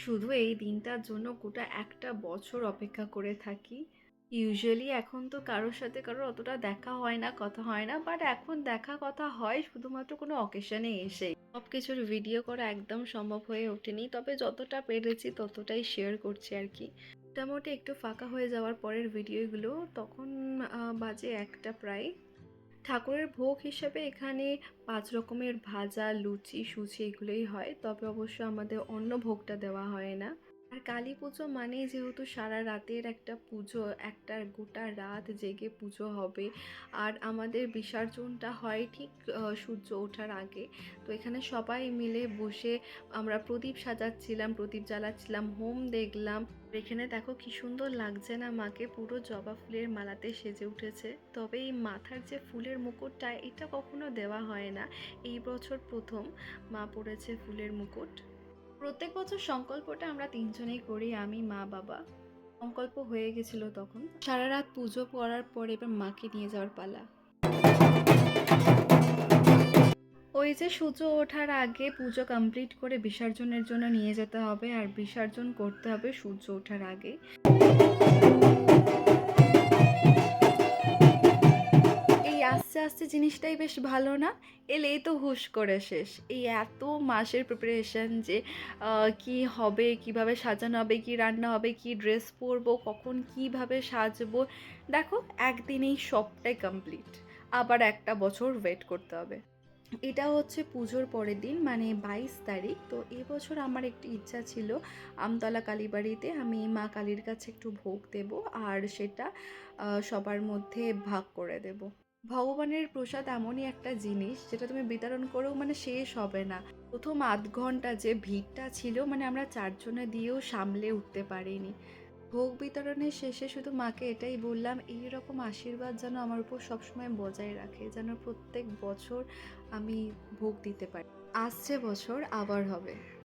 শুধু এই দিনটার জন্য গোটা একটা বছর অপেক্ষা করে থাকি। ইউজুয়ালি এখন তো কারোর সাথে কারোর অতটা দেখা হয় না, কথা হয় না, বাট এখন দেখা কথা হয় শুধুমাত্র কোনো অকেশনে এসে। সব কিছুর ভিডিও করা একদম সম্ভব হয়ে ওঠেনি, তবে যতটা পেরেছি ততটাই শেয়ার করছি আর কি। মোটামুটি একটু ফাঁকা হয়ে যাওয়ার পরের ভিডিওগুলো তখন বাজে একটা প্রায়। ঠাকুরের ভোগ হিসেবে এখানে 5 রকমের ভাজা, লুচি, সুজি এগুলোই হয়, তবে অবশ্য আমাদের অন্য ভোগটা দেওয়া হয় না। আর কালী পুজো মানেই যেহেতু সারা রাতের একটা পুজো, একটা গোটা রাত জেগে পুজো হবে। আর আমাদের বিসর্জনটা হয় ঠিক সূর্য ওঠার আগে। তো এখানে সবাই মিলে বসে আমরা প্রদীপ সাজাচ্ছিলাম, প্রদীপ জ্বালাচ্ছিলাম, হোম দেখলাম। এখানে দেখো কি সুন্দর লাগছে না মাকে, পুরো জবা ফুলের মালাতে সেজে উঠেছে। তবে এই মাথার যে ফুলের মুকুটটা, এটা কখনো দেওয়া হয় না, এই বছর প্রথম মা পরেছে ফুলের মুকুট। প্রত্যেক বছর সংকল্পটা আমরা তিনজনেই করি, আমি, মা, বাবা। সংকল্প হয়ে গেছিল তখন। সারা রাত পুজো করার পরে এবার মাকে নিয়ে যাওয়ার পালা। ওই যে সূর্য ওঠার আগে পুজো কমপ্লিট করে বিসর্জনের জন্য নিয়ে যেতে হবে, আর বিসর্জন করতে হবে সূর্য ওঠার আগে। এই আস্তে আস্তে জিনিসটাই বেশ ভালো না? এলেই তো হুশ করে শেষ। এই এত মাসের প্রিপারেশন যে কি হবে, কিভাবে সাজানো হবে, কি রান্না হবে, কি ড্রেস পরবো, কখন কিভাবে সাজবো। দেখো একদিনেই সবটাই কমপ্লিট। আবার একটা বছর ওয়েট করতে হবে। এটা হচ্ছে পুজোর পরের দিন, মানে 22 তারিখ। তো এবছর আমার একটু ইচ্ছা ছিল আমতলা কালীবাড়িতে আমি মা কালীর কাছে একটু ভোগ দেব, আর সেটা সবার মধ্যে ভাগ করে দেব। ভগবানের প্রসাদ এমনই একটা জিনিস যেটা তুমি বিতরণ করেও মানে শেষ হবে না। প্রথম আধ ঘন্টা যে ভিড়টা ছিল, মানে আমরা চারজনে দিয়েও সামলে উঠতে পারিনি। ভোগ বিতরণের শেষে শুধু মাকে এটাই বললাম, এই রকম আশীর্বাদ যেন আমার উপর সবসময় বজায় রাখে, যেন প্রত্যেক বছর আমি ভোগ দিতে পারি। আসছে বছর আবার হবে।